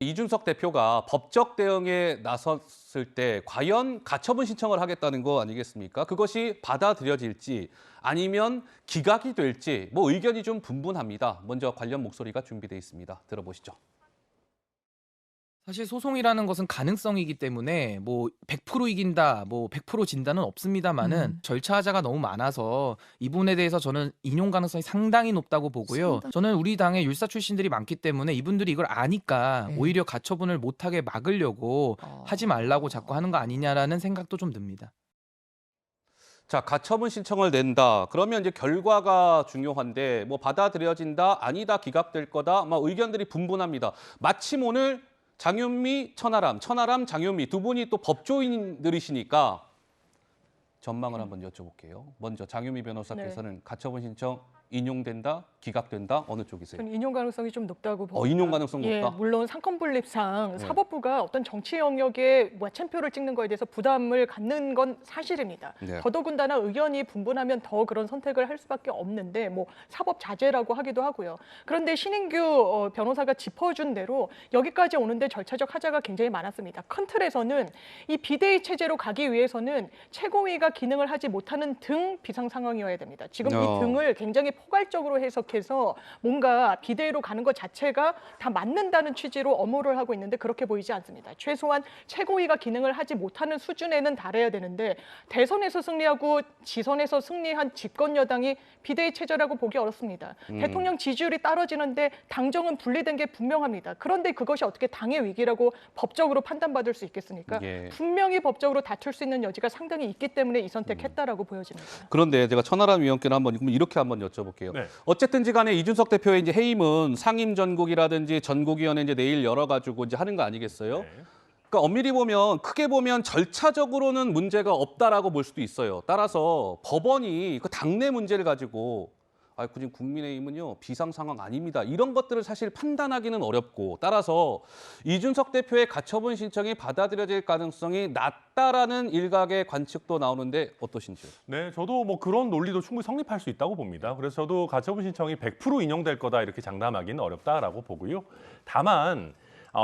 이준석 대표가 법적 대응에 나섰을 때 과연 가처분 신청을 하겠다는 거 아니겠습니까? 그것이 받아들여질지 아니면 기각이 될지 의견이 좀 분분합니다. 먼저 관련 목소리가 준비돼 있습니다. 들어보시죠. 사실 소송이라는 것은 가능성이기 때문에 100% 이긴다, 100% 진다는 없습니다만은 절차 하자가 너무 많아서 이 부분에 대해서 저는 인용 가능성이 상당히 높다고 보고요. 저는 우리 당에 율사 출신들이 많기 때문에 이분들이 이걸 아니까 네. 오히려 가처분을 못하게 막으려고 하지 말라고 자꾸 하는 거 아니냐라는 생각도 좀 듭니다. 자, 가처분 신청을 낸다. 그러면 이제 결과가 중요한데 받아들여진다, 아니다, 기각될 거다. 의견들이 분분합니다. 마침 오늘 장윤미, 천하람, 장윤미 두 분이 또 법조인들이시니까 전망을 한번 여쭤볼게요. 먼저 장윤미 변호사께서는 가처분 신청 인용된다, 기각된다, 어느 쪽이세요? 저는 인용 가능성이 좀 높다고 봅니다. 인용 가능성 예, 높다? 물론 상권 분립상 네. 사법부가 어떤 정치 영역에 챔표를 찍는 거에 대해서 부담을 갖는 건 사실입니다. 네. 더더군다나 의견이 분분하면 더 그런 선택을 할 수밖에 없는데 사법 자제라고 하기도 하고요. 그런데 신인규 변호사가 짚어준 대로 여기까지 오는데 절차적 하자가 굉장히 많았습니다. 큰 틀에서는 이 비대위 체제로 가기 위해서는 최고위가 기능을 하지 못하는 등 비상 상황이어야 됩니다. 지금 이 등을 굉장히 포괄적으로 해석해서 뭔가 비대위로 가는 것 자체가 다 맞는다는 취지로 엄호를 하고 있는데 그렇게 보이지 않습니다. 최소한 최고위가 기능을 하지 못하는 수준에는 달해야 되는데 대선에서 승리하고 지선에서 승리한 집권 여당이 비대위 체제라고 보기 어렵습니다. 대통령 지지율이 떨어지는데 당정은 분리된 게 분명합니다. 그런데 그것이 어떻게 당의 위기라고 법적으로 판단받을 수 있겠습니까? 예. 분명히 법적으로 다툴 수 있는 여지가 상당히 있기 때문에 이 선택했다라고 보여집니다. 그런데 제가 천하람 위원께는 이렇게 한번 여쭤볼게요. 네. 어쨌든지 간에 이준석 대표의 이제 해임은 상임 전국이라든지 전국위원회 이제 내일 열어가지고 이제 하는 거 아니겠어요? 네. 그러니까 엄밀히 보면 크게 보면 절차적으로는 문제가 없다라고 볼 수도 있어요. 따라서 법원이 그 당내 문제를 가지고 지금 국민의힘은요 비상 상황 아닙니다. 이런 것들을 사실 판단하기는 어렵고 따라서 이준석 대표의 가처분 신청이 받아들여질 가능성이 낮다라는 일각의 관측도 나오는데 어떠신지요? 네, 저도 그런 논리도 충분히 성립할 수 있다고 봅니다. 그래서 저도 가처분 신청이 100% 인용될 거다 이렇게 장담하기는 어렵다라고 보고요. 다만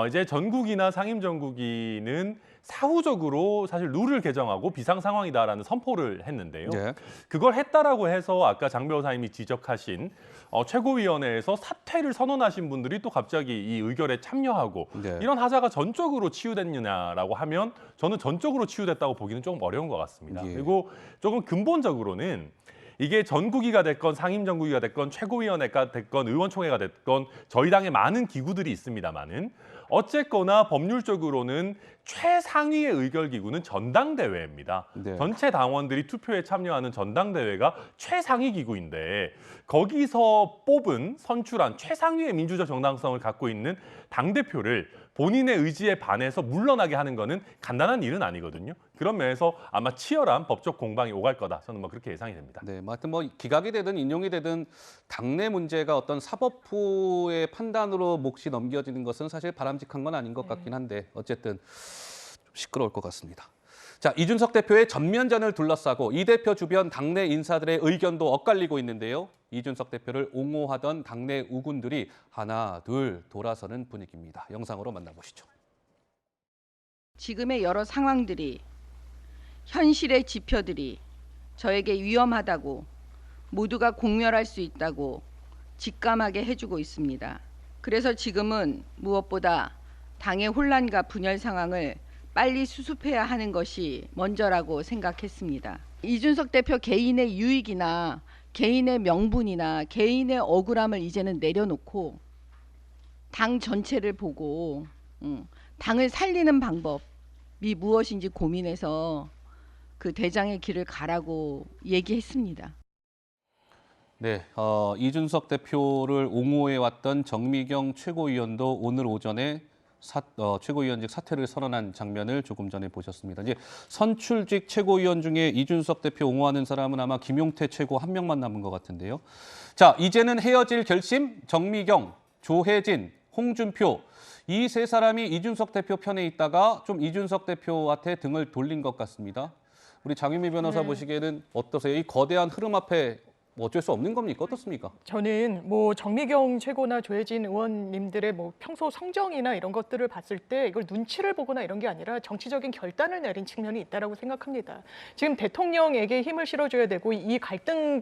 이제 전국이나 상임 전국위는 사후적으로 사실 룰을 개정하고 비상 상황이다라는 선포를 했는데요. 네. 그걸 했다라고 해서 아까 장 변호사님이 지적하신 최고위원회에서 사퇴를 선언하신 분들이 또 갑자기 이 의결에 참여하고 네. 이런 하자가 전적으로 치유됐느냐라고 하면 저는 전적으로 치유됐다고 보기는 조금 어려운 것 같습니다. 예. 그리고 조금 근본적으로는 이게 전국위가 됐건 상임전국위가 됐건 최고위원회가 됐건 의원총회가 됐건 저희 당에 많은 기구들이 있습니다마는 어쨌거나 법률적으로는 최상위의 의결기구는 전당대회입니다. 네. 전체 당원들이 투표에 참여하는 전당대회가 최상위 기구인데 거기서 뽑은 선출한 최상위의 민주적 정당성을 갖고 있는 당대표를 본인의 의지에 반해서 물러나게 하는 거는 간단한 일은 아니거든요. 그런 면에서 아마 치열한 법적 공방이 오갈 거다. 저는 그렇게 예상이 됩니다. 네, 하여튼 기각이 되든 인용이 되든 당내 문제가 어떤 사법부의 판단으로 몫이 넘겨지는 것은 사실 바람직한 건 아닌 것 같긴 한데 어쨌든 좀 시끄러울 것 같습니다. 자, 이준석 대표의 전면전을 둘러싸고 이 대표 주변 당내 인사들의 의견도 엇갈리고 있는데요. 이준석 대표를 옹호하던 당내 우군들이 하나, 둘 돌아서는 분위기입니다. 영상으로 만나보시죠. 지금의 여러 상황들이 현실의 지표들이 저에게 위험하다고 모두가 공멸할 수 있다고 직감하게 해주고 있습니다. 그래서 지금은 무엇보다 당의 혼란과 분열 상황을 빨리 수습해야 하는 것이 먼저라고 생각했습니다. 이준석 대표 개인의 유익이나 개인의 명분이나 개인의 억울함을 이제는 내려놓고 당 전체를 보고 당을 살리는 방법이 무엇인지 고민해서 그 대장의 길을 가라고 얘기했습니다. 네, 이준석 대표를 옹호해왔던 정미경 최고위원도 오늘 오전에 최고위원직 사퇴를 선언한 장면을 조금 전에 보셨습니다. 이제 선출직 최고위원 중에 이준석 대표 옹호하는 사람은 아마 김용태 최고 한 명만 남은 것 같은데요. 자, 이제는 헤어질 결심 정미경, 조혜진, 홍준표 이 세 사람이 이준석 대표 편에 있다가 좀 이준석 대표한테 등을 돌린 것 같습니다. 우리 장윤미 변호사 네. 보시기에는 어떠세요? 이 거대한 흐름 앞에 뭐 어쩔 수 없는 겁니까? 어떻습니까? 저는 뭐 정미경 최고나 조혜진 의원님들의 뭐 평소 성정이나 이런 것들을 봤을 때 이걸 눈치를 보거나 이런 게 아니라 정치적인 결단을 내린 측면이 있다라고 생각합니다. 지금 대통령에게 힘을 실어줘야 되고 이 갈등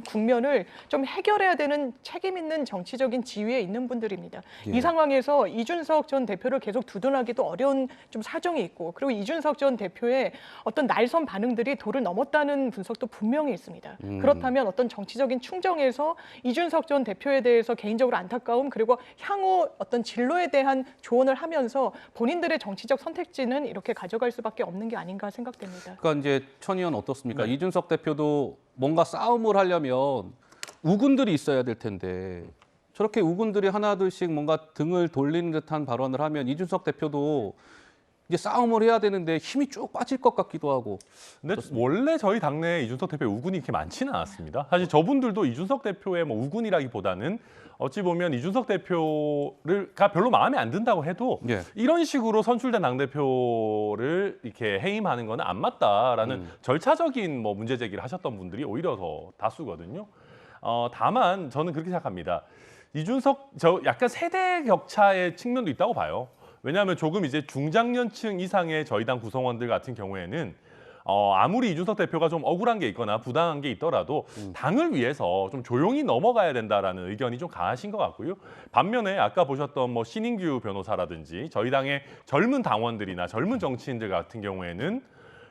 국면을 좀 해결해야 되는 책임 있는 정치적인 지위에 있는 분들입니다. 예. 이 상황에서 이준석 전 대표를 계속 두둔하기도 어려운 좀 사정이 있고, 그리고 이준석 전 대표의 어떤 날선 반응들이 도를 넘었다는 분석도 분명히 있습니다. 그렇다면 어떤 정치적인 충정에서 이준석 전 대표에 대해서 개인적으로 안타까움, 그리고 향후 어떤 진로에 대한 조언을 하면서 본인들의 정치적 선택지는 이렇게 가져갈 수밖에 없는 게 아닌가 생각됩니다. 그러니까 이제 천 의원 어떻습니까? 네. 이준석 대표도 뭔가 싸움을 하려면 우군들이 있어야 될 텐데 저렇게 우군들이 하나둘씩 뭔가 등을 돌리는 듯한 발언을 하면 이준석 대표도 이제 싸움을 해야 되는데 힘이 쭉 빠질 것 같기도 하고. 근데 원래 저희 당내에 이준석 대표의 우군이 이렇게 많지는 않았습니다. 사실 저분들도 이준석 대표의 뭐 우군이라기보다는 어찌 보면 이준석 대표가 별로 마음에 안 든다고 해도 예. 이런 식으로 선출된 당대표를 이렇게 해임하는 건 안 맞다라는 절차적인 뭐 문제 제기를 하셨던 분들이 오히려 더 다수거든요. 다만 저는 그렇게 생각합니다. 이준석 저 약간 세대 격차의 측면도 있다고 봐요. 왜냐하면 조금 이제 중장년층 이상의 저희 당 구성원들 같은 경우에는 아무리 이준석 대표가 좀 억울한 게 있거나 부당한 게 있더라도 당을 위해서 좀 조용히 넘어가야 된다라는 의견이 좀 강하신 것 같고요. 반면에 아까 보셨던 뭐 신인규 변호사라든지 저희 당의 젊은 당원들이나 젊은 정치인들 같은 경우에는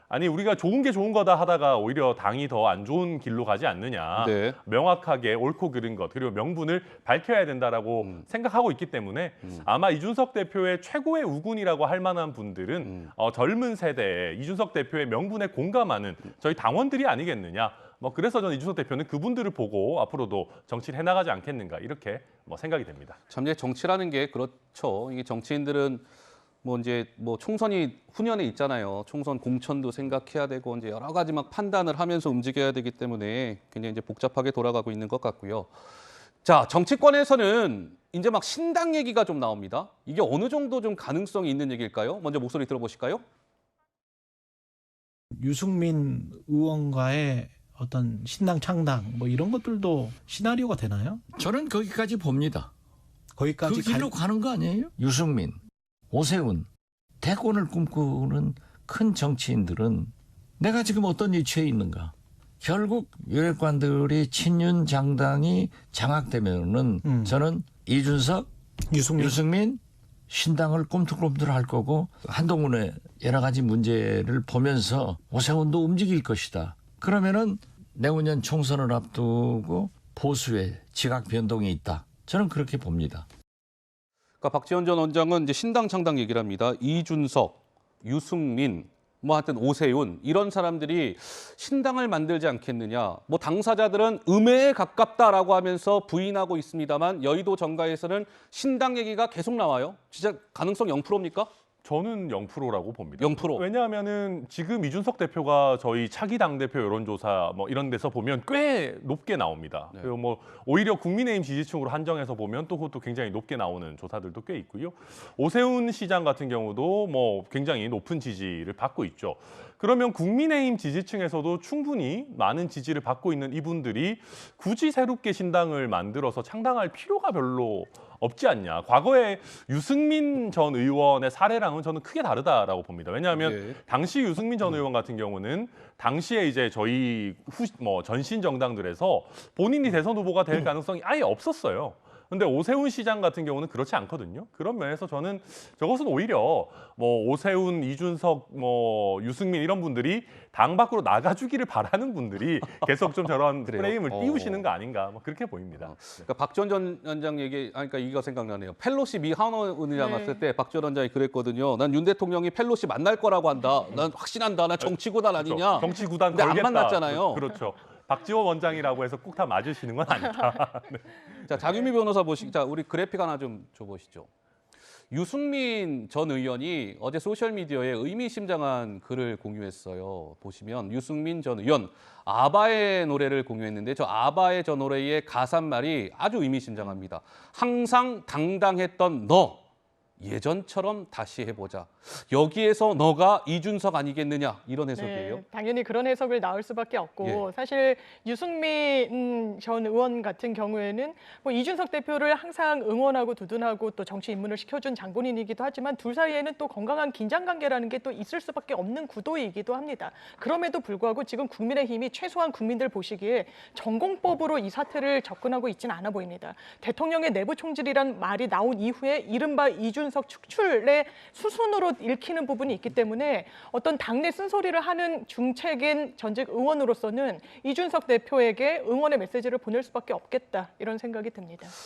아니 우리가 좋은 게 좋은 거다 하다가 오히려 당이 더 안 좋은 길로 가지 않느냐. 네. 명확하게 옳고 그른 것 그리고 명분을 밝혀야 된다라고 생각하고 있기 때문에 아마 이준석 대표의 최고의 우군이라고 할 만한 분들은 젊은 세대에 이준석 대표의 명분에 공감하는 저희 당원들이 아니겠느냐. 뭐 그래서 저는 이준석 대표는 그분들을 보고 앞으로도 정치를 해나가지 않겠는가 이렇게 뭐 생각이 됩니다. 참 이제 정치라는 게 그렇죠. 이게 정치인들은 뭐 이제 뭐 총선이 후년에 있잖아요. 총선 공천도 생각해야 되고 이제 여러 가지 막 판단을 하면서 움직여야 되기 때문에 굉장히 이제 복잡하게 돌아가고 있는 것 같고요. 자, 정치권에서는 이제 막 신당 얘기가 좀 나옵니다. 이게 어느 정도 좀 가능성이 있는 얘기일까요? 먼저 목소리 들어보실까요? 유승민 의원과의 어떤 신당 창당 뭐 이런 것들도 시나리오가 되나요? 저는 거기까지 봅니다. 거기까지 그 길로 가는 거 아니에요? 유승민, 오세훈, 대권을 꿈꾸는 큰 정치인들은 내가 지금 어떤 위치에 있는가? 결국 윤핵관들이 친윤 장당이 장악되면은 저는 이준석, 유승민 신당을 꿈틀꿈틀 할 거고 한동훈의 여러 가지 문제를 보면서 오세훈도 움직일 것이다. 그러면은 내후년 총선을 앞두고 보수의 지각 변동이 있다. 저는 그렇게 봅니다. 그러니까 박지원 전 원장은 이제 신당 창당 얘기를 합니다. 이준석, 유승민, 뭐 하여튼 오세훈 이런 사람들이 신당을 만들지 않겠느냐. 뭐 당사자들은 음해에 가깝다라고 하면서 부인하고 있습니다만 여의도 정가에서는 신당 얘기가 계속 나와요. 진짜 가능성 0%입니까? 저는 0%라고 봅니다. 0%. 왜냐하면은 지금 이준석 대표가 저희 차기 당대표 여론조사 뭐 이런 데서 보면 꽤 높게 나옵니다. 네. 그리고 뭐 오히려 국민의힘 지지층으로 한정해서 보면 또 그것도 굉장히 높게 나오는 조사들도 꽤 있고요. 오세훈 시장 같은 경우도 뭐 굉장히 높은 지지를 받고 있죠. 그러면 국민의힘 지지층에서도 충분히 많은 지지를 받고 있는 이분들이 굳이 새롭게 신당을 만들어서 창당할 필요가 별로 없지 않냐. 과거에 유승민 전 의원의 사례랑은 저는 크게 다르다라고 봅니다. 왜냐하면 예. 당시 유승민 전 의원 같은 경우는 당시에 이제 저희 전신 정당들에서 본인이 대선 후보가 될 가능성이 아예 없었어요. 근데 오세훈 시장 같은 경우는 그렇지 않거든요. 그런 면에서 저는 저것은 오히려 뭐 오세훈, 이준석, 뭐 유승민 이런 분들이 당 밖으로 나가주기를 바라는 분들이 계속 좀 저런 그래요? 프레임을 띄우시는 거 아닌가 뭐 그렇게 보입니다. 그러니까 박지원 전 원장 얘기, 그러니까 이거 생각나네요. 펠로시 미 하원의장 네. 갔을 때 박지원 원장이 그랬거든요. 난 윤 대통령이 펠로시 만날 거라고 한다. 난 확신한다. 난 정치구단 아니냐. 정치 구단 근데 안 걸겠다. 만났잖아요. 그렇죠. 박지원 원장이라고 해서 꼭 다 맞으시는 건 아니다. 네. 자, 장유미 변호사 자, 우리 그래픽 하나 좀 줘보시죠. 유승민 전 의원이 어제 소셜미디어에 의미심장한 글을 공유했어요. 보시면 유승민 전 의원 아바의 노래를 공유했는데 저 아바의 저 노래의 가사말이 아주 의미심장합니다. 항상 당당했던 너, 예전처럼 다시 해보자. 여기에서 너가 이준석 아니겠느냐 이런 해석이에요. 네, 당연히 그런 해석을 나올 수밖에 없고 사실 유승민 전 의원 같은 경우에는 뭐 이준석 대표를 항상 응원하고 두둔하고 또 정치 입문을 시켜준 장본인이기도 하지만 둘 사이에는 또 건강한 긴장 관계라는 게 또 있을 수밖에 없는 구도이기도 합니다. 그럼에도 불구하고 지금 국민의힘이 최소한 국민들 보시기에 전공법으로 이 사태를 접근하고 있지는 않아 보입니다. 대통령의 내부 총질이란 말이 나온 이후에 이른바 이준석 축출의 수순으로 읽히는 부분이 있기 때문에 어떤 당내 쓴소리를 하는 중책인 전직 의원으로서는 이준석 대표에게 응원의 메시지를 보낼 수밖에 없겠다 이런 생각이 듭니다.